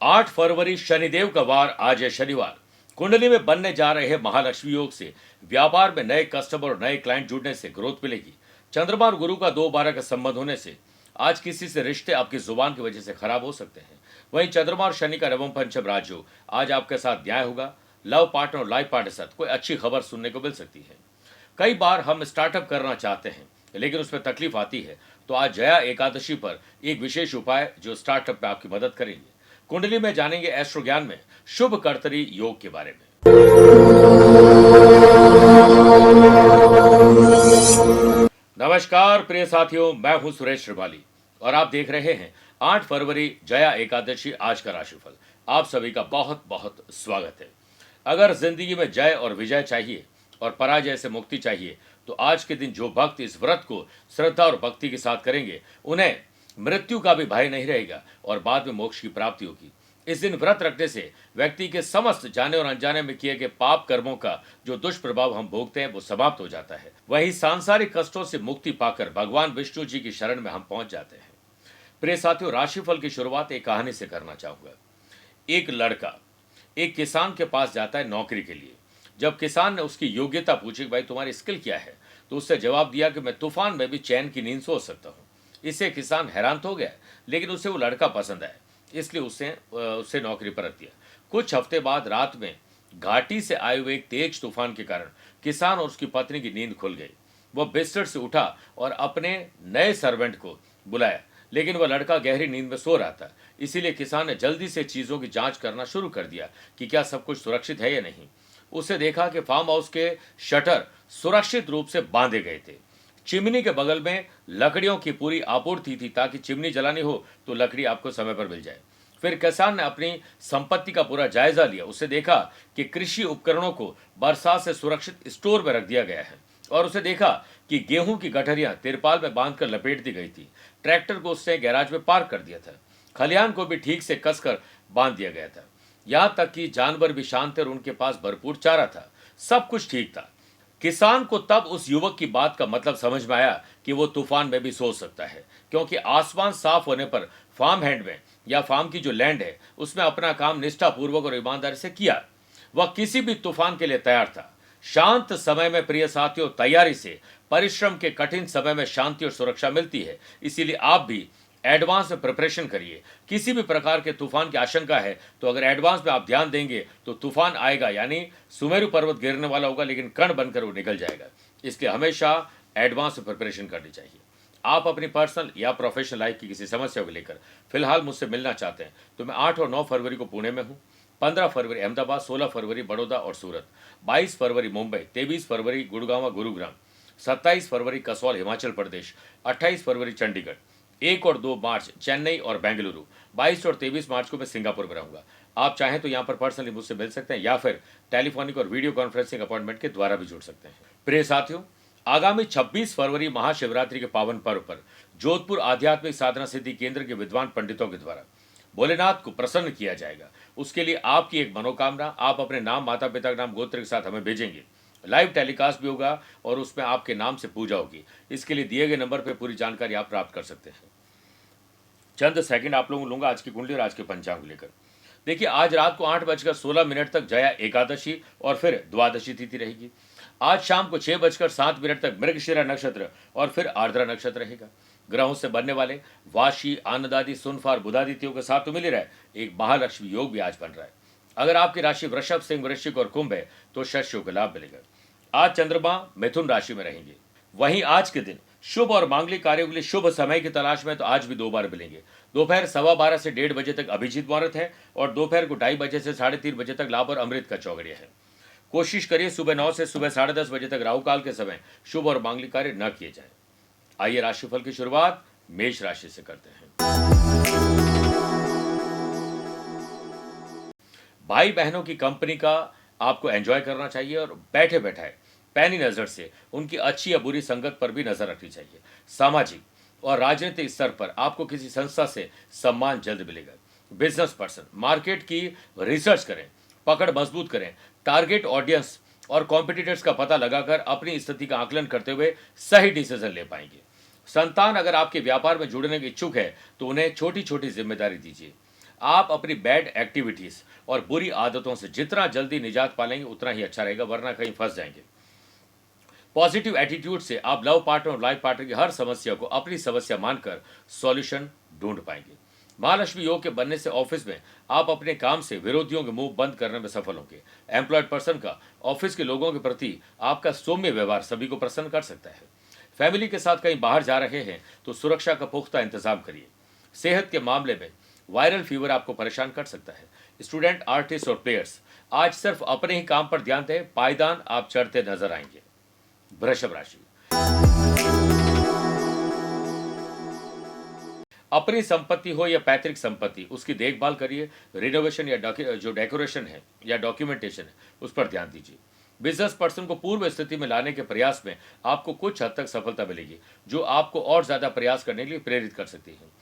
8 फरवरी शनिदेव का वार, आज है शनिवार। कुंडली में बनने जा रहे महालक्ष्मी योग से व्यापार में नए कस्टमर और नए क्लाइंट जुड़ने से ग्रोथ मिलेगी। चंद्रमा और गुरु का 2-12 का संबंध होने से आज किसी से रिश्ते आपकी जुबान की वजह से खराब हो सकते हैं। वहीं चंद्रमा और शनि का नवम पंचम राजयोग आज आपके साथ न्याय होगा। लव पार्टनर और लाइफ पार्टनर के साथ कोई अच्छी खबर सुनने को मिल सकती है। कई बार हम स्टार्टअप करना चाहते हैं लेकिन उसमें तकलीफ आती है, तो आज जया एकादशी पर एक विशेष उपाय जो स्टार्टअप में आपकी मदद करेंगे। कुंडली में जानेंगे एस्ट्रो ज्ञान में शुभ कर्तरी योग के बारे में। नमस्कार प्रिय साथियों, मैं हूं सुरेश श्रिवाली और आप देख रहे हैं 8 फरवरी जया एकादशी आज का राशिफल। आप सभी का बहुत बहुत स्वागत है। अगर जिंदगी में जय और विजय चाहिए और पराजय से मुक्ति चाहिए तो आज के दिन जो भक्त इस व्रत को श्रद्धा और भक्ति के साथ करेंगे उन्हें मृत्यु का भी भय नहीं रहेगा और बाद में मोक्ष की प्राप्ति होगी। इस दिन व्रत रखने से व्यक्ति के समस्त जाने और अनजाने में किए गए पाप कर्मों का जो दुष्प्रभाव हम भोगते हैं वो समाप्त हो जाता है। वहीं सांसारिक कष्टों से मुक्ति पाकर भगवान विष्णु जी की शरण में हम पहुंच जाते हैं। प्रिय साथियों, राशिफल की शुरुआत एक कहानी से करना चाहूंगा। एक लड़का एक किसान के पास जाता है नौकरी के लिए। जब किसान ने उसकी योग्यता पूछी, भाई तुम्हारी स्किल क्या है, तो उससे जवाब दिया कि मैं तूफान में भी चैन की नींद सो सकता हूँ। इससे किसान हैरान तो हो गया, लेकिन उसे वो लड़का पसंद आया, इसलिए उससे नौकरी पर रख दिया। कुछ हफ्ते बाद रात में घाटी से आए हुए एक तेज तूफान के कारण किसान और उसकी पत्नी की नींद खुल गई। वह बिस्तर से उठा और अपने नए सर्वेंट को बुलाया, लेकिन वह लड़का गहरी नींद में सो रहा था। इसीलिए किसान ने जल्दी से चीजों की जांच करना शुरू कर दिया कि क्या सब कुछ सुरक्षित है या नहीं। उसे देखा कि फार्म हाउस के शटर सुरक्षित रूप से बांधे गए थे। चिमनी के बगल में लकड़ियों की पूरी आपूर्ति थी ताकि चिमनी जलानी हो तो लकड़ी आपको समय पर मिल जाए। फिर किसान ने अपनी संपत्ति का पूरा जायजा लिया। उसे देखा कि कृषि उपकरणों को बरसात से सुरक्षित स्टोर में रख दिया गया है और उसे देखा कि गेहूं की गठरियां तिरपाल में बांधकर लपेट दी गई थी। ट्रैक्टर को उसने गैराज में पार्क कर दिया था। खलिहान को भी ठीक से कसकर बांध दिया गया था। यहां तक कि जानवर भी शांत थे और उनके पास भरपूर चारा था। सब कुछ ठीक था। किसान को तब उस युवक की बात का मतलब समझ में आया कि वो तूफान में भी सो सकता है, क्योंकि आसमान साफ होने पर फार्म हैंड में या फार्म की जो लैंड है उसमें अपना काम निष्ठापूर्वक और ईमानदारी से किया। वह किसी भी तूफान के लिए तैयार था। शांत समय में प्रिय साथियों तैयारी से परिश्रम के कठिन समय में शांति और सुरक्षा मिलती है। इसीलिए आप भी एडवांस में प्रिपरेशन करिए। किसी भी प्रकार के तूफान की आशंका है तो अगर एडवांस में आप ध्यान देंगे तो तूफान आएगा, यानी सुमेरु पर्वत गिरने वाला होगा लेकिन कण बनकर वो निकल जाएगा। इसलिए हमेशा एडवांस में प्रिपरेशन करनी चाहिए। आप अपनी पर्सनल या प्रोफेशनल लाइफ की किसी समस्या को लेकर फिलहाल मुझसे मिलना चाहते हैं तो मैं 8 और 9 फरवरी को पुणे में हूँ, 15 फरवरी अहमदाबाद, 16 फरवरी बड़ौदा और सूरत, 22 फरवरी मुंबई, 23 फरवरी गुड़गांव गुरुग्राम, 27 फरवरी कसौल हिमाचल प्रदेश, 28 फरवरी चंडीगढ़, 1 और 2 मार्च चेन्नई और बेंगलुरु, 22 और 23 मार्च को मैं सिंगापुर में रहूंगा। आप चाहें तो यहाँ पर पर्सनली मुझसे मिल सकते हैं या फिर टेलीफोनिक और वीडियो कॉन्फ्रेंसिंग अपॉइंटमेंट के द्वारा भी जुड़ सकते हैं। प्रिय साथियों, आगामी 26 फरवरी महाशिवरात्रि के पावन पर्व पर जोधपुर आध्यात्मिक साधना सिद्धि केंद्र के विद्वान पंडितों के द्वारा भोलेनाथ को प्रसन्न किया जाएगा। उसके लिए आपकी एक मनोकामना आप अपने नाम, माता पिता का नाम, गोत्र के साथ हमें भेजेंगे। लाइव टेलीकास्ट भी होगा और उसमें आपके नाम से पूजा होगी। इसके लिए दिए गए नंबर पर पूरी जानकारी आप प्राप्त कर सकते हैं। चंद सेकंड आप लोगों को लूंगा आज की कुंडली और आज के पंचांग को लेकर। देखिए, आज रात को 8:16 तक जया एकादशी और फिर द्वादशी तिथि रहेगी। आज शाम को 6:07 तक मृगशिरा नक्षत्र और फिर आर्द्रा नक्षत्र रहेगा। ग्रहों से बनने वाले वाशी, आनंदादि, सुनफार, बुधादित्यों के साथ तो मिल ही रहा है, एक महालक्ष्मी योग भी आज बन रहा है। अगर आपकी राशि वृषभ, सिंह, वृश्चिक और कुंभ है तो शस्य का लाभ मिलेगा। आज चंद्रमा मिथुन राशि में रहेंगे। वहीं आज के दिन शुभ और मांगलिक कार्यों के लिए शुभ समय की तलाश में तो आज भी 2 बार मिलेंगे। दोपहर 12:15 से 1:30 बजे तक अभिजीत मुहूर्त है और दोपहर को 2:30 बजे से 3:30 बजे तक लाभ और अमृत का चौगड़िया है। कोशिश करिए सुबह 9 से सुबह 10:30 बजे तक राहु काल के समय शुभ और मांगलिक कार्य न किए जाएं। आइए राशिफल की शुरुआत मेष राशि से करते हैं। भाई बहनों की कंपनी का आपको एंजॉय करना चाहिए और बैठे बैठाए पैनी नजर से उनकी अच्छी या बुरी संगत पर भी नजर रखनी चाहिए। सामाजिक और राजनीतिक स्तर पर आपको किसी संस्था से सम्मान जल्द मिलेगा। बिजनेस पर्सन मार्केट की रिसर्च करें, पकड़ मजबूत करें, टारगेट ऑडियंस और कॉम्पिटिटर्स का पता लगाकर अपनी स्थिति का आकलन करते हुए सही डिसीजन ले पाएंगे। संतान अगर आपके व्यापार में जुड़ने के इच्छुक है तो उन्हें छोटी छोटी जिम्मेदारी दीजिए। आप अपनी बैड एक्टिविटीज और बुरी आदतों से जितना जल्दी निजात पालेंगे उतना ही अच्छा रहेगा, वरना कहीं फंस जाएंगे। पॉजिटिव एटीट्यूड से आप लव पार्टनर और लाइफ पार्टनर की हर समस्या को अपनी समस्या मानकर सॉल्यूशन ढूंढ पाएंगे। महालक्ष्मी योग के बनने से ऑफिस में आप अपने काम से विरोधियों के मुंह बंद करने में सफल होंगे। एम्प्लॉयड पर्सन का ऑफिस के लोगों के प्रति आपका सौम्य व्यवहार सभी को प्रसन्न कर सकता है। फैमिली के साथ कहीं बाहर जा रहे हैं तो सुरक्षा का पुख्ता इंतजाम करिए। सेहत के मामले में वायरल फीवर आपको परेशान कर सकता है। स्टूडेंट, आर्टिस्ट और प्लेयर्स आज सिर्फ अपने ही काम पर ध्यान दें, पायदान आप चढ़ते नजर आएंगे। वृषभ राशि, अपनी संपत्ति हो या पैतृक संपत्ति, उसकी देखभाल करिए। रिनोवेशन या जो डेकोरेशन है या डॉक्यूमेंटेशन है उस पर ध्यान दीजिए। बिजनेस पर्सन को पूर्व स्थिति में लाने के प्रयास में आपको कुछ हद तक सफलता मिलेगी, जो आपको और ज्यादा प्रयास करने के लिए प्रेरित कर सकती है।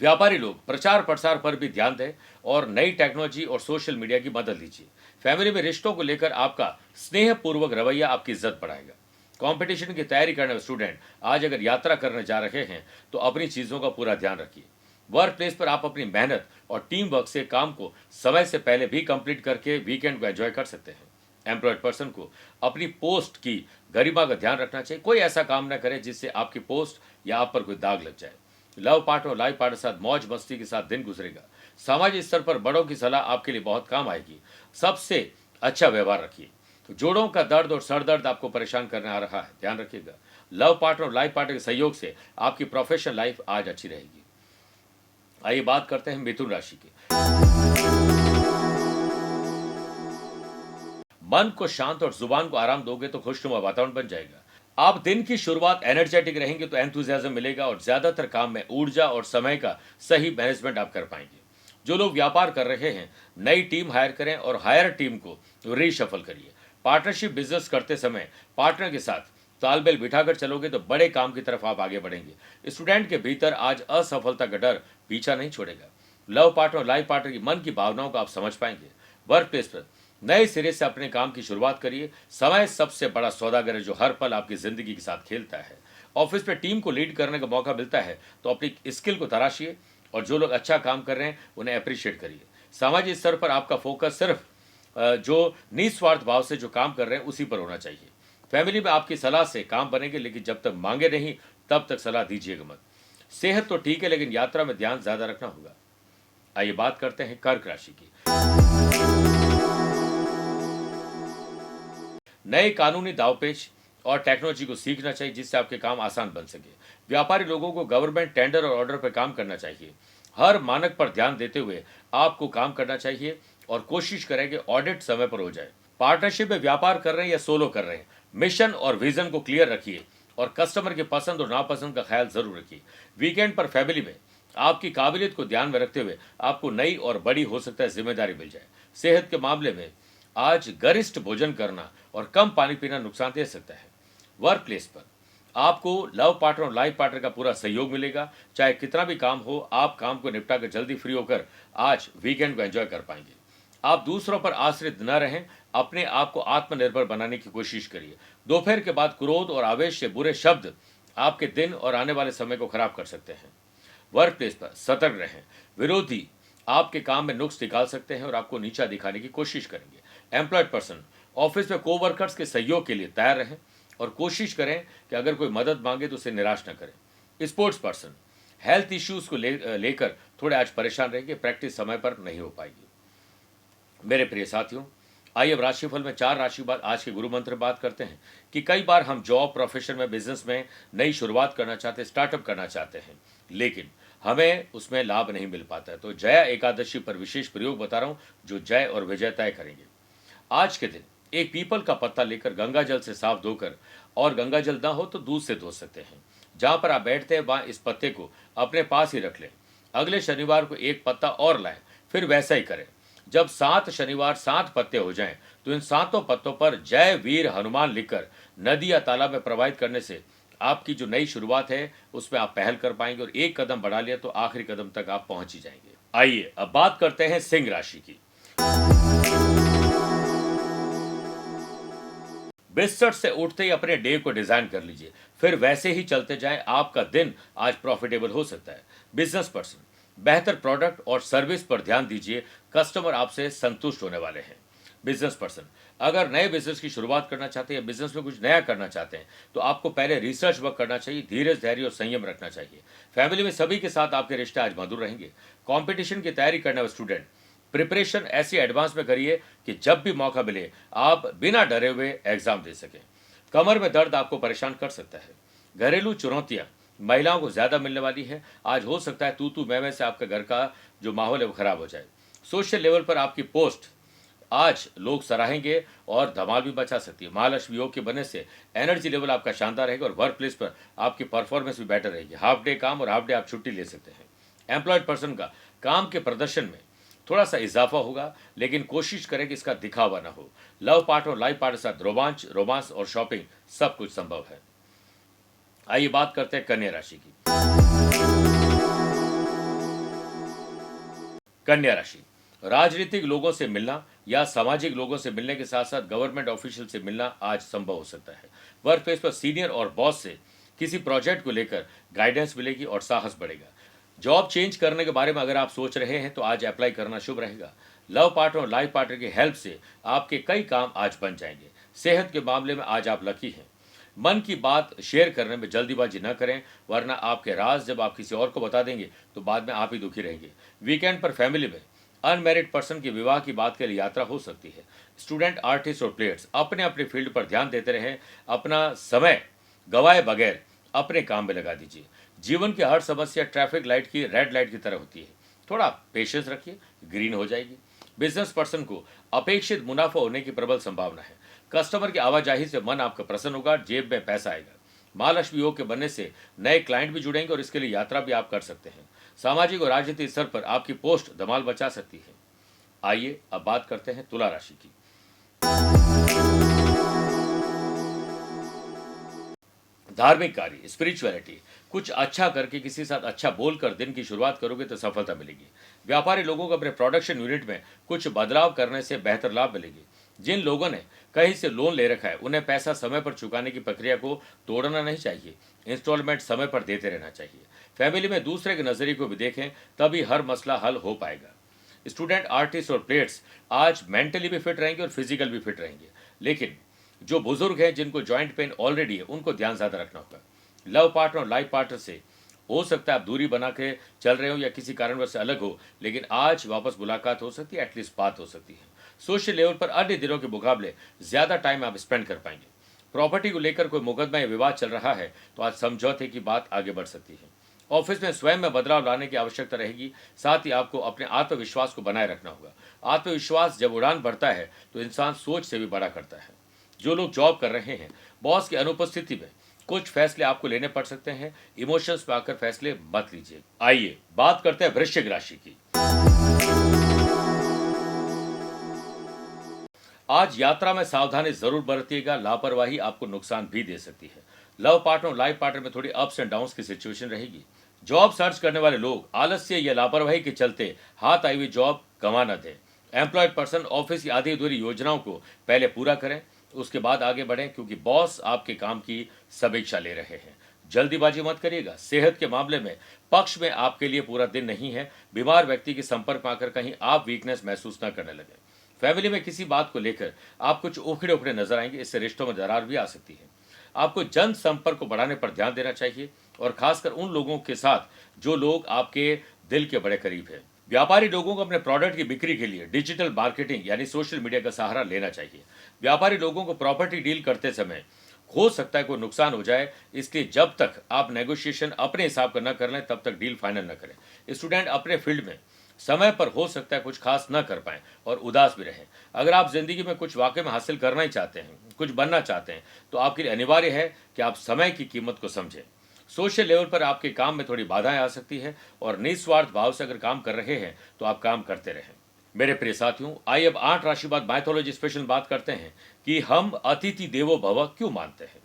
व्यापारी लोग प्रचार प्रसार पर भी ध्यान दें और नई टेक्नोलॉजी और सोशल मीडिया की मदद लीजिए। फैमिली में रिश्तों को लेकर आपका स्नेहपूर्वक रवैया आपकी इज्जत बढ़ाएगा। कंपटीशन की तैयारी करने वाले स्टूडेंट आज अगर यात्रा करने जा रहे हैं तो अपनी चीजों का पूरा ध्यान रखिए। वर्क प्लेस पर आप अपनी मेहनत और टीम वर्क से काम को समय से पहले भी कंप्लीट करके वीकेंड को एंजॉय कर सकते हैं। एम्प्लॉयड पर्सन को अपनी पोस्ट की गरिमा का ध्यान रखना चाहिए। कोई ऐसा काम न करे जिससे आपकी पोस्ट या आप पर कोई दाग लग जाए। लव पार्टनर और लाइफ पार्टनर के साथ मौज मस्ती के साथ दिन गुजरेगा। सामाजिक स्तर पर बड़ों की सलाह आपके लिए बहुत काम आएगी। सबसे अच्छा व्यवहार रखिए। तो जोड़ों का दर्द और सर दर्द आपको परेशान करने आ रहा है, ध्यान रखिएगा। लव पार्टनर और लाइफ पार्टनर के सहयोग से आपकी प्रोफेशनल लाइफ आज अच्छी रहेगी। आइए बात करते हैं मिथुन राशि की। मन को शांत और जुबान को आराम दोगे तो खुशनुमा वातावरण बन जाएगा। आप दिन की शुरुआत एनर्जेटिक रहेंगे तो एंथुजियाज्म मिलेगा और ज्यादातर काम में ऊर्जा और समय का सही मैनेजमेंट आप कर पाएंगे। जो लोग व्यापार कर रहे हैं नई टीम हायर करें और हायर टीम को रीशफल करिए। पार्टनरशिप बिजनेस करते समय पार्टनर के साथ तालमेल बिठाकर चलोगे तो बड़े काम की तरफ आप आगे बढ़ेंगे। स्टूडेंट के भीतर आज असफलता का डर पीछा नहीं छोड़ेगा। लव पार्टनर और लाइफ पार्टनर की मन की भावनाओं को आप समझ पाएंगे। वर्क प्लेस पर नए सिरे से अपने काम की शुरुआत करिए। समय सबसे बड़ा सौदागर है जो हर पल आपकी जिंदगी के साथ खेलता है। ऑफिस पे टीम को लीड करने का मौका मिलता है तो अपनी स्किल को तराशिए और जो लोग अच्छा काम कर रहे हैं उन्हें अप्रिशिएट करिए। सामाजिक स्तर पर आपका फोकस सिर्फ जो निस्वार्थ भाव से जो काम कर रहे हैं उसी पर होना चाहिए। फैमिली में आपकी सलाह से काम बनेंगे, लेकिन जब तक मांगे नहीं तब तक सलाह दीजिएगा मत। सेहत तो ठीक है लेकिन यात्रा में ध्यान ज्यादा रखना होगा। आइए बात करते हैं कर्क राशि की। नए कानूनी दावपेच और टेक्नोलॉजी को सीखना चाहिए जिससे आपके काम आसान बन सके। व्यापारी लोगों को गवर्नमेंट टेंडर और ऑर्डर पर काम करना चाहिए। हर मानक पर ध्यान देते हुए आपको काम करना चाहिए और कोशिश करें कि ऑडिट समय पर हो जाए। पार्टनरशिप में व्यापार कर रहे हैं या सोलो कर रहे हैं, मिशन और विजन को क्लियर रखिए और कस्टमर के पसंद और नापसंद का ख्याल जरूर रखिए। वीकेंड पर फैमिली में आपकी काबिलियत को ध्यान में रखते हुए आपको नई और बड़ी हो सकता है जिम्मेदारी मिल जाए। सेहत के मामले में आज गरिष्ठ भोजन करना और कम पानी पीना नुकसान दे सकता है। वर्क प्लेस पर आपको लव पार्टनर और लाइफ पार्टनर का पूरा सहयोग मिलेगा। चाहे कितना भी काम हो आप काम को निपटा कर जल्दी फ्री होकर आज वीकेंड को एंजॉय कर पाएंगे। आप दूसरों पर आश्रित न रहें, अपने आप को आत्मनिर्भर बनाने की कोशिश करिए। दोपहर के बाद क्रोध और आवेश से बुरे शब्द आपके दिन और आने वाले समय को खराब कर सकते हैं। वर्क प्लेस पर सतर्क रहें। विरोधी आपके काम में नुक्स निकाल सकते हैं और आपको नीचा दिखाने की कोशिश करेंगे। एम्प्लॉयड पर्सन ऑफिस में कोवर्कर्स के सहयोग के लिए तैयार रहें और कोशिश करें कि अगर कोई मदद मांगे तो उसे निराश न करें। स्पोर्ट्स पर्सन हेल्थ इश्यूज को लेकर थोड़े आज परेशान रहेंगे, प्रैक्टिस समय पर नहीं हो पाएगी। मेरे प्रिय साथियों, आइए अब राशिफल में 4 राशि बाद आज के गुरु मंत्र बात करते हैं कि कई बार हम जॉब, प्रोफेशन में, बिजनेस में नई शुरुआत करना चाहते हैं, स्टार्टअप करना चाहते हैं, लेकिन हमें उसमें लाभ नहीं मिल पाता है। तो जया एकादशी पर विशेष प्रयोग बता रहा हूं जो जय और विजय तय करेंगे। आज के दिन एक पीपल का पत्ता लेकर गंगा जल से साफ धोकर, और गंगा जल ना हो तो दूध से धो सकते हैं, जहां पर आप बैठते हैं वहां इस पत्ते को अपने पास ही रख लें। अगले शनिवार को एक पत्ता और लाएं, फिर वैसा ही करें। जब 7 शनिवार 7 पत्ते हो जाएं तो इन 7 पत्तों पर जय वीर हनुमान लिखकर नदी या तालाब में प्रवाहित करने से आपकी जो नई शुरुआत है उसमें आप पहल कर पाएंगे और एक कदम बढ़ा लिया तो आखिरी कदम तक आप पहुंच ही जाएंगे। आइए अब बात करते हैं सिंह राशि की। बिस्तर से उठते ही अपने डे को डिजाइन कर लीजिए, फिर वैसे ही चलते जाएं। आपका दिन आज प्रॉफिटेबल हो सकता है। बिजनेस पर्सन बेहतर प्रोडक्ट और सर्विस पर ध्यान दीजिए, कस्टमर आपसे संतुष्ट होने वाले हैं। बिजनेस पर्सन, अगर नए बिजनेस की शुरुआत करना चाहते हैं या बिजनेस में कुछ नया करना चाहते हैं तो आपको पहले रिसर्च वर्क करना चाहिए, धीरज, धैर्य और संयम रखना चाहिए। फैमिली में सभी के साथ आपके रिश्ते आज मधुर रहेंगे। कंपटीशन की तैयारी करने वाले स्टूडेंट, प्रिपरेशन ऐसी एडवांस में करिए कि जब भी मौका मिले आप बिना डरे हुए एग्जाम दे सकें। कमर में दर्द आपको परेशान कर सकता है। घरेलू चुनौतियां महिलाओं को ज्यादा मिलने वाली है। आज हो सकता है तू तू मैं से आपके घर का जो माहौल है वो खराब हो जाए। सोशल लेवल पर आपकी पोस्ट आज लोग सराहेंगे और धमाल भी मचा सकती है। महालक्ष्मी योग के बनने से एनर्जी लेवल आपका शानदार रहेगा और वर्क प्लेस पर आपकी परफॉर्मेंस भी बेटर रहेगी। हाफ डे काम और हाफ डे आप छुट्टी ले सकते हैं। एम्प्लॉयड पर्सन का काम के प्रदर्शन में थोड़ा सा इजाफा होगा, लेकिन कोशिश करें कि इसका दिखावा ना हो। लव पार्टनर और लाइफ पार्टनर के साथ रोमांस और शॉपिंग सब कुछ संभव है। आइए बात करते हैं कन्या राशि की। कन्या राशि, राजनीतिक लोगों से मिलना या सामाजिक लोगों से मिलने के साथ साथ गवर्नमेंट ऑफिशियल से मिलना आज संभव हो सकता है। वर्क प्लेस पर सीनियर और बॉस से किसी प्रोजेक्ट को लेकर गाइडेंस मिलेगी और साहस बढ़ेगा। जॉब चेंज करने के बारे में अगर आप सोच रहे हैं तो आज अप्लाई करना शुभ रहेगा। लव पार्टनर और लाइफ पार्टनर की हेल्प से आपके कई काम आज बन जाएंगे। सेहत के मामले में आज आप लकी हैं। मन की बात शेयर करने में जल्दीबाजी न करें, वरना आपके राज जब आप किसी और को बता देंगे तो बाद में आप ही दुखी रहेंगे। वीकेंड पर फैमिली में अनमैरिड पर्सन की विवाह की बात के लिए यात्रा हो सकती है। स्टूडेंट, आर्टिस्ट और प्लेयर्स अपने अपने फील्ड पर ध्यान देते रहें। अपना समय गवाए बगैर अपने काम में लगा दीजिए। जीवन की हर समस्या ट्रैफिक लाइट की रेड लाइट की तरह होती है। थोड़ा पेशेंस रखिए, ग्रीन हो जाएगी। बिजनेस पर्सन को अपेक्षित मुनाफा होने की प्रबल संभावना है। कस्टमर की आवाजाही से मन आपका प्रसन्न होगा, जेब में पैसा आएगा। महालक्ष्मी योग के बनने से नए क्लाइंट भी जुड़ेंगे और इसके लिए यात्रा भी आप कर सकते हैं। सामाजिक और राजनीतिक स्तर पर आपकी पोस्ट धमाल बचा सकती है। आइए अब बात करते हैं तुला राशि की। धार्मिक कार्य, स्पिरिचुअलिटी, कुछ अच्छा करके किसी के साथ अच्छा बोलकर दिन की शुरुआत करोगे तो सफलता मिलेगी। व्यापारी लोगों को अपने प्रोडक्शन यूनिट में कुछ बदलाव करने से बेहतर लाभ मिलेगी। जिन लोगों ने कहीं से लोन ले रखा है उन्हें पैसा समय पर चुकाने की प्रक्रिया को तोड़ना नहीं चाहिए। इंस्टॉलमेंट समय पर देते रहना चाहिए। फैमिली में दूसरे के नजरिए को भी देखें, तभी हर मसला हल हो पाएगा। स्टूडेंट, आर्टिस्ट और प्लेयर्स आज मेंटली भी फिट रहेंगे और फिजिकल भी फिट रहेंगे। लेकिन जो बुजुर्ग हैं जिनको जॉइंट पेन ऑलरेडी है उनको ध्यान ज्यादा रखना होगा। लव पार्टनर और लाइफ पार्टनर से हो सकता है आप दूरी बना के चल रहे हो या किसी कारणवश से अलग हो, लेकिन आज वापस मुलाकात हो सकती है, एटलीस्ट बात हो सकती है। सोशल लेवल पर अन्य दिनों के मुकाबले ज्यादा टाइम आप स्पेंड कर पाएंगे। प्रॉपर्टी को लेकर कोई मुकदमा या विवाद चल रहा है तो आज समझौते की बात आगे बढ़ सकती है। ऑफिस में स्वयं में बदलाव लाने की आवश्यकता रहेगी। साथ ही आपको अपने आत्मविश्वास को बनाए रखना होगा। आत्मविश्वास जब उड़ान भरता है तो इंसान सोच से भी बड़ा करता है। जो लोग जॉब कर रहे हैं, बॉस की अनुपस्थिति में कुछ फैसले आपको लेने पड़ सकते हैं। इमोशंस पे आकर फैसले मत लीजिए। आइए बात करते हैं वृश्चिक राशि की। आज यात्रा में सावधानी जरूर बरतिएगा, लापरवाही आपको नुकसान भी दे सकती है। लव पार्टनर और लाइफ पार्टनर में थोड़ी अप्स एंड डाउन्स की सिचुएशन रहेगी। जॉब सर्च करने वाले लोग आलस्य या लापरवाही के चलते हाथ आई हुई जॉब गंवा न दें। एम्प्लॉयड पर्सन ऑफिस की आधी अधूरी योजनाओं को पहले पूरा करें, उसके बाद आगे बढ़ें, क्योंकि बॉस आपके काम की समीक्षा ले रहे हैं। जल्दीबाजी मत करिएगा। सेहत के मामले में पक्ष में आपके लिए पूरा दिन नहीं है। बीमार व्यक्ति के संपर्क में आकर कहीं आप वीकनेस महसूस न करने लगे। फैमिली में किसी बात को लेकर आप कुछ उखड़े उखड़े नजर आएंगे, इससे रिश्तों में दरार भी आ सकती है। आपको जन संपर्क को बढ़ाने पर ध्यान देना चाहिए और खासकर उन लोगों के साथ जो लोग आपके दिल के बड़े करीब हैं। व्यापारी लोगों को अपने प्रोडक्ट की बिक्री के लिए डिजिटल मार्केटिंग यानी सोशल मीडिया का सहारा लेना चाहिए। व्यापारी लोगों को प्रॉपर्टी डील करते समय हो सकता है कोई नुकसान हो जाए, इसलिए जब तक आप नेगोशिएशन अपने हिसाब का न कर लें तब तक डील फाइनल न करें। स्टूडेंट अपने फील्ड में समय पर हो सकता है कुछ खास न कर पाएं और उदास भी रहें। अगर आप जिंदगी में कुछ वाकई में हासिल करना ही चाहते हैं, कुछ बनना चाहते हैं, तो आपके लिए अनिवार्य है कि आप समय की कीमत को समझें। सोशल लेवल पर आपके काम में थोड़ी बाधाएं आ सकती है और निस्वार्थ भाव से अगर काम कर रहे हैं तो आप काम करते रहें। मेरे प्रिय साथियों, आइए अब 8 राशि बाद माइथोलॉजी स्पेशल बात करते हैं कि हम अतिथि देवो भव क्यों मानते हैं।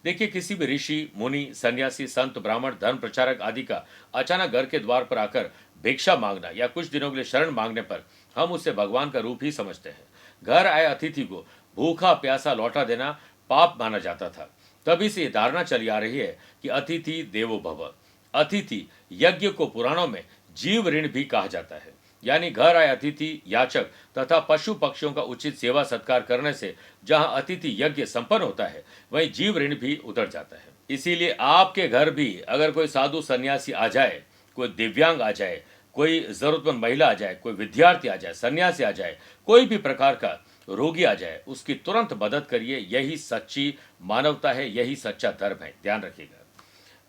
देखिए, किसी भी ऋषि, मुनि, सन्यासी, संत, ब्राह्मण, धर्म प्रचारक आदि का अचानक घर के द्वार पर आकर भिक्षा मांगना या कुछ दिनों के लिए शरण मांगने पर हम उसे भगवान का रूप ही समझते हैं। घर आए अतिथि को भूखा प्यासा लौटा देना पाप माना जाता था। तभी से धारणा चली आ रही है कि अतिथि देवो भव। अतिथि यज्ञ को पुराणों में जीव ऋण भी कहा जाता है। यानी घर आए अतिथि, याचक तथा पशु पक्षियों का उचित सेवा सत्कार करने से जहां अतिथि यज्ञ संपन्न होता है, वहीं जीव ऋण भी उतर जाता है। इसीलिए आपके घर भी अगर कोई साधु सन्यासी आ जाए, कोई दिव्यांग आ जाए, कोई जरूरतमंद महिला आ जाए, कोई विद्यार्थी आ जाए, सन्यासी आ जाए, कोई भी प्रकार का रोगी आ जाए, उसकी तुरंत मदद करिए। यही सच्ची मानवता है, यही सच्चा धर्म है, ध्यान रखिएगा।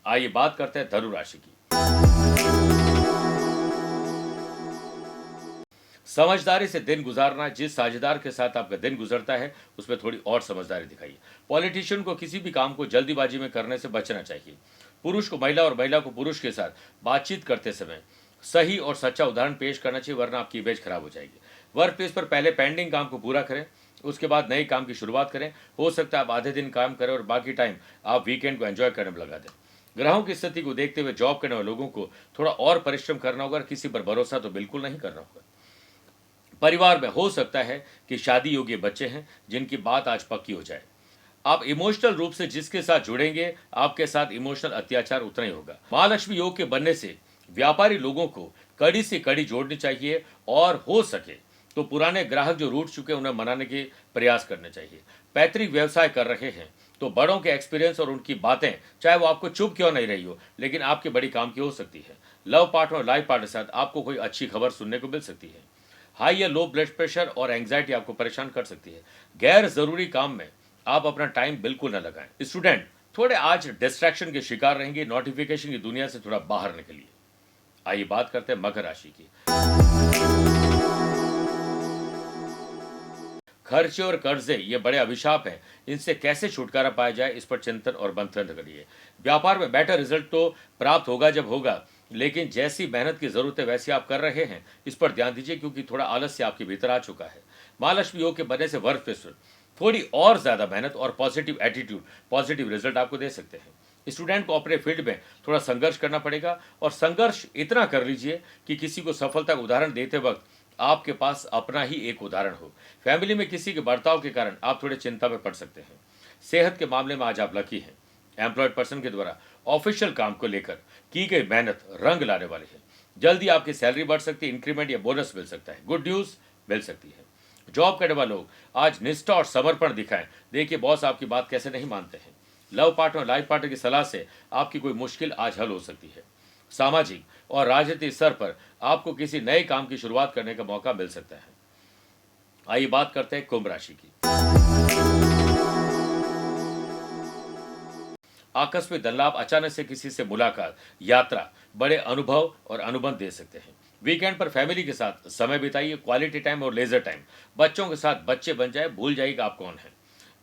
आइए बात करते हैं धनु राशि की। समझदारी से दिन गुजारना। जिस साझेदार के साथ आपका दिन गुजरता है उसमें थोड़ी और समझदारी दिखाइए। पॉलिटिशियन को किसी भी काम को जल्दीबाजी में करने से बचना चाहिए। पुरुष को महिला और महिला को पुरुष के साथ बातचीत करते समय सही और सच्चा उदाहरण पेश करना चाहिए, वरना आपकी इमेज खराब हो जाएगी। वर्क प्लेस पर पहले पेंडिंग काम को पूरा करें, उसके बाद नए काम की शुरुआत करें। हो सकता है आप आधे दिन काम करें और बाकी टाइम आप वीकेंड को एंजॉय करने में लगा दें। ग्रहों की स्थिति को देखते हुए जॉब करने वाले लोगों को थोड़ा और परिश्रम करना होगा, किसी पर भरोसा तो बिल्कुल नहीं करना होगा। परिवार में हो सकता है कि शादी योग्य बच्चे हैं जिनकी बात आज पक्की हो जाए। आप इमोशनल रूप से जिसके साथ जुड़ेंगे, आपके साथ इमोशनल अत्याचार उतना ही होगा। महालक्ष्मी योग के बनने से व्यापारी लोगों को कड़ी से कड़ी जोड़नी चाहिए और हो सके तो पुराने ग्राहक जो रूठ चुके हैं उन्हें मनाने के प्रयास करने चाहिए। पैतृक व्यवसाय कर रहे हैं तो बड़ों के एक्सपीरियंस और उनकी बातें, चाहे वो आपको चुभ क्यों नहीं रही हो, लेकिन आपके बड़ी काम की हो सकती है। लव पार्टनर और लाइफ पार्टनर के साथ आपको कोई अच्छी खबर सुनने को मिल सकती है। हाई या लो ब्लड प्रेशर और एंग्जाइटी आपको परेशान कर सकती है। गैर जरूरी काम में आप अपना टाइम बिल्कुल न लगाएं। स्टूडेंट थोड़े आज डिस्ट्रैक्शन के शिकार रहेंगे, नोटिफिकेशन की दुनिया से थोड़ा बाहर निकलिए। आइए बात करते हैं मकर राशि की। खर्चे और कर्जे ये बड़े अभिशाप हैं, इनसे कैसे छुटकारा पाया जाए इस पर चिंतन और मंथन करिए। व्यापार में बेटर रिजल्ट तो प्राप्त होगा जब होगा, लेकिन जैसी मेहनत की जरूरत है वैसी आप कर रहे हैं, इस पर ध्यान दीजिए, क्योंकि थोड़ा आलस्य आपके भीतर आ चुका है। महालक्ष्मी योग के बनने से वर्क प्लेस पर थोड़ी और ज्यादा मेहनत और पॉजिटिव एटीट्यूड पॉजिटिव रिजल्ट आपको दे सकते हैं। स्टूडेंट को अपने फील्ड में थोड़ा संघर्ष करना पड़ेगा, और संघर्ष इतना कर लीजिए कि किसी को सफलता का उदाहरण देते वक्त आपके पास अपना ही एक उदाहरण हो। फैमिली में किसी के बर्ताव के कारण आप थोड़े चिंता में पड़ सकते हैं। सेहत के मामले में आज आप लकी हैं। एम्प्लॉयड पर्सन के द्वारा ऑफिशियल काम को लेकर की गई मेहनत रंग लाने वाली है। जल्दी आपकी सैलरी बढ़ सकती है, इंक्रीमेंट या बोनस मिल सकता है, गुड न्यूज मिल सकती है। जॉब करने वाले लोग आज निष्ठा और समर्पण दिखाएं। देखिए बॉस आपकी बात कैसे नहीं मानते हैं। लव पार्टनर लाइफ पार्टनर की सलाह से आपकी कोई मुश्किल आज हल हो सकती है। सामाजिक और राजनीतिक स्तर पर आपको किसी नए काम की शुरुआत करने का मौका मिल सकता है। आइए बात करते हैं कुंभ राशि की। आकस्मिक धन लाभ, अचानक से किसी से मुलाकात, यात्रा बड़े अनुभव और अनुबंध दे सकते हैं। वीकेंड पर फैमिली के साथ समय बिताइए, क्वालिटी टाइम और लेजर टाइम। बच्चों के साथ बच्चे बन जाए, भूल जाइएगा आप कौन है।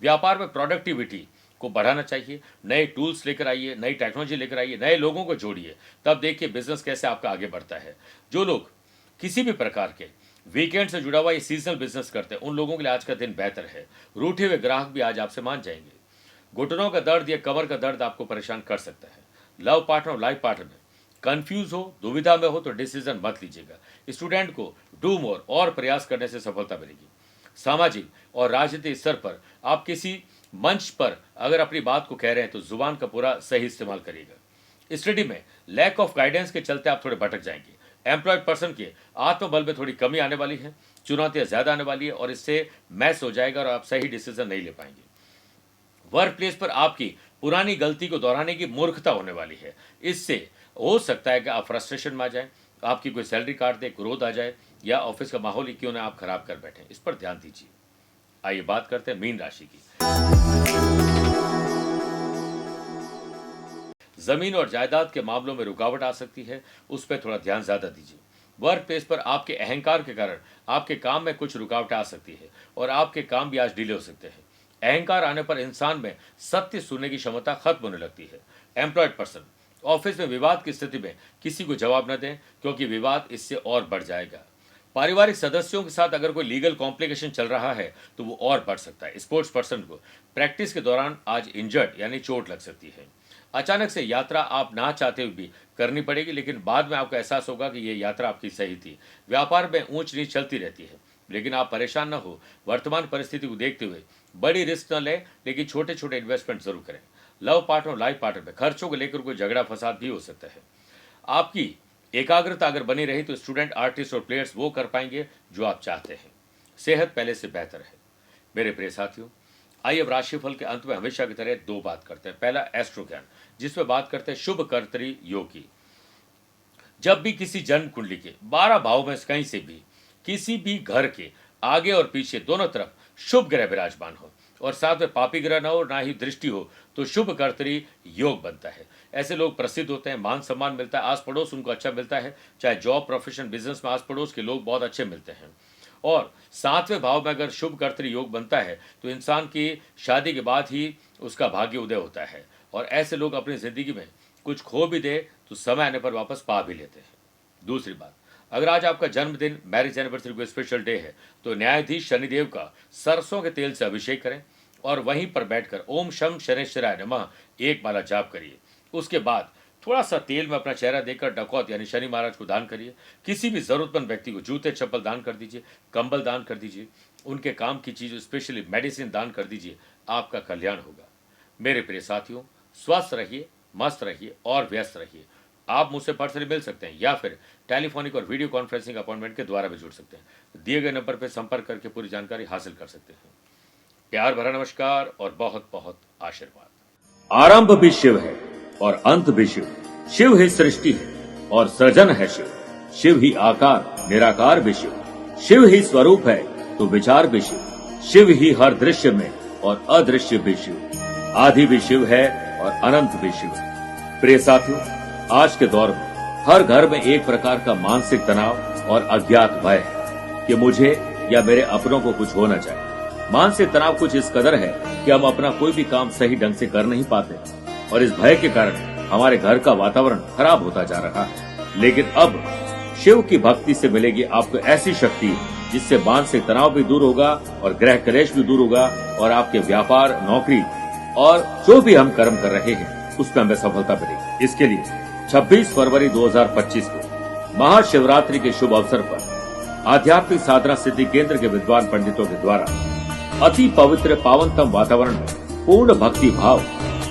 व्यापार में प्रोडक्टिविटी को बढ़ाना चाहिए। नए टूल्स लेकर आइए, नई टेक्नोलॉजी लेकर आइए, नए लोगों को जोड़िए, तब देखिए बिजनेस कैसे आपका आगे बढ़ता है। जो लोग किसी भी प्रकार के वीकेंड से जुड़ा हुआ ये सीजनल बिजनेस करते हैं, उन लोगों के लिए आज का दिन बेहतर है। रूठे हुए ग्राहक भी आज आपसे मान जाएंगे। घुटनों का दर्द या कमर का दर्द आपको परेशान कर सकता है। लव पार्टनर और लाइफ पार्टनर में कंफ्यूज हो, दुविधा में हो तो डिसीजन मत लीजिएगा। स्टूडेंट को डू मोर और प्रयास करने से सफलता मिलेगी। सामाजिक और राजनीतिक स्तर पर आप किसी मंच पर अगर अपनी बात को कह रहे हैं तो जुबान का पूरा सही इस्तेमाल करिएगा। स्टडी में लैक ऑफ गाइडेंस के चलते आप थोड़े भटक जाएंगे। एम्प्लॉयड पर्सन के आत्मबल में थोड़ी कमी आने वाली है, चुनौतियां ज्यादा आने वाली है और इससे मैस हो जाएगा और आप सही डिसीजन नहीं ले पाएंगे। वर्क प्लेस पर आपकी पुरानी गलती को दोहराने की मूर्खता होने वाली है। इससे हो सकता है कि आप फ्रस्ट्रेशन में आ जाए, आपकी कोई सैलरी काट दे, क्रोध आ जाए, या ऑफिस का माहौल ही क्यों ना आप खराब कर बैठे। इस पर ध्यान दीजिए। आइए बात करते हैं मीन राशि की। जमीन और जायदाद के मामलों में रुकावट आ सकती है, उस पर थोड़ा ध्यान ज्यादा दीजिए। वर्क प्लेस पर आपके अहंकार के कारण आपके काम में कुछ रुकावटें आ सकती है और आपके काम भी आज डिले हो सकते हैं। अहंकार आने पर इंसान में सत्य सुनने की क्षमता खत्म होने लगती है। एम्प्लॉयड पर्सन ऑफिस में विवाद की स्थिति में किसी को जवाब न दें, क्योंकि विवाद इससे और बढ़ जाएगा। पारिवारिक सदस्यों के साथ अगर कोई लीगल कॉम्प्लिकेशन चल रहा है तो वो और बढ़ सकता है। स्पोर्ट्स पर्सन को प्रैक्टिस के दौरान आज इंजर्ड यानी चोट लग सकती है। अचानक से यात्रा आप ना चाहते हुए भी करनी पड़ेगी, लेकिन बाद में आपको एहसास होगा कि ये यात्रा आपकी सही थी। व्यापार में ऊंच नीच चलती रहती है, लेकिन आप परेशान न हो। वर्तमान परिस्थिति को देखते हुए बड़ी रिस्क न लें, लेकिन छोटे छोटे इन्वेस्टमेंट जरूर करें। लव पार्टनर और लाइफ पार्टनर में खर्चों को लेकर कोई झगड़ा फसाद भी हो सकता है। आपकी एकाग्रता अगर बनी रही तो स्टूडेंट, आर्टिस्ट और प्लेयर्स वो कर पाएंगे जो आप चाहते हैं। सेहत पहले से बेहतर है। मेरे प्रिय साथियों, आइए अब राशिफल के अंत में हमेशा की तरह दो बात करते हैं। पहला एस्ट्रो ज्ञान, जिसमें बात करते हैं शुभ कर्तरी योग की। जब भी किसी जन्म कुंडली के 12 भाव में कहीं से भी किसी भी घर के आगे और पीछे दोनों तरफ शुभ ग्रह विराजमान हो और साथ में पापी ग्रह न हो, ना ही दृष्टि हो, तो शुभ कर्तरी योग बनता है। ऐसे लोग प्रसिद्ध होते हैं, मान सम्मान मिलता है, आस पड़ोस उनको अच्छा मिलता है। चाहे जॉब, प्रोफेशन, बिजनेस में आस पड़ोस के लोग बहुत अच्छे मिलते हैं। और 7वें भाव में अगर शुभ कर्तरी योग बनता है तो इंसान की शादी के बाद ही उसका भाग्य उदय होता है। और ऐसे लोग अपनी जिंदगी में कुछ खो भी दे तो समय आने पर वापस पा भी लेते हैं। दूसरी बात, अगर आज आपका जन्मदिन, मैरिज एनिवर्सरी कोई स्पेशल डे है तो न्यायाधीश शनिदेव का सरसों के तेल से अभिषेक करें और वहीं पर बैठकर ओम शम शनैश्चराय नमः एक माला जाप करिए। उसके बाद थोड़ा सा तेल में अपना चेहरा देकर डकौत यानी शनि महाराज को दान करिए। किसी भी जरूरतमंद व्यक्ति को जूते चप्पल दान कर दीजिए, कंबल दान कर दीजिए, उनके काम की चीज स्पेशली मेडिसिन दान कर दीजिए, आपका कल्याण होगा। मेरे प्रिय साथियों, स्वस्थ रहिए, मस्त रहिए और व्यस्त रहिए। आप मुझसे पर्सनली मिल सकते हैं या फिर टेलीफोनिक और वीडियो कॉन्फ्रेंसिंग अपॉइंटमेंट के द्वारा भी जुड़ सकते हैं। दिए गए नंबर पर संपर्क करके पूरी जानकारी हासिल कर सकते हैं। प्यार भरा नमस्कार और बहुत बहुत आशीर्वाद। आरंभ भी शिव है और अंत भी शिव। शिव ही सृष्टि है और सृजन है शिव। शिव ही आकार, निराकार भी शिव। शिव ही स्वरूप है तो विचार भी शिव। शिव ही हर दृश्य में और अदृश्य भी शिव। आदि भी शिव है और अनंत भी शिव है। प्रिय साथियों, आज के दौर में हर घर में एक प्रकार का मानसिक तनाव और अज्ञात भय है कि मुझे या मेरे अपनों को कुछ होना चाहिए। मानसिक तनाव कुछ इस कदर है कि हम अपना कोई भी काम सही ढंग से कर नहीं पाते और इस भय के कारण हमारे घर का वातावरण खराब होता जा रहा है। लेकिन अब शिव की भक्ति से मिलेगी आपको ऐसी शक्ति जिससे मानसिक तनाव भी दूर होगा और ग्रह क्लेश भी दूर होगा और आपके व्यापार, नौकरी और जो भी हम कर्म कर रहे हैं उसमें हमें सफलता मिलेगी। इसके लिए 26 फरवरी 2025 को महाशिवरात्रि के शुभ अवसर पर आध्यात्मिक साधना सिद्धि केंद्र के विद्वान पंडितों के द्वारा अति पवित्र पावनतम वातावरण में पूर्ण भक्ति भाव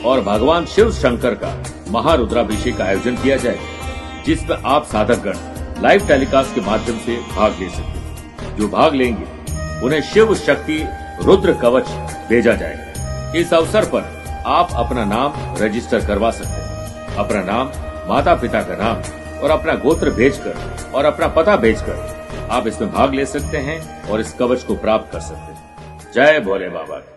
और भगवान शिव शंकर का महारुद्राभिषेक का आयोजन किया जाएगा, जिसमें आप साधकगण लाइव टेलीकास्ट के माध्यम से भाग ले सकते हैं। जो भाग लेंगे उन्हें शिव शक्ति रुद्र कवच भेजा जाएगा। इस अवसर पर आप अपना नाम रजिस्टर करवा सकते हैं। अपना नाम, माता पिता का नाम और अपना गोत्र भेजकर और अपना पता भेजकर आप इसमें भाग ले सकते हैं और इस कवच को प्राप्त कर सकते हैं। जय भोले बाबा।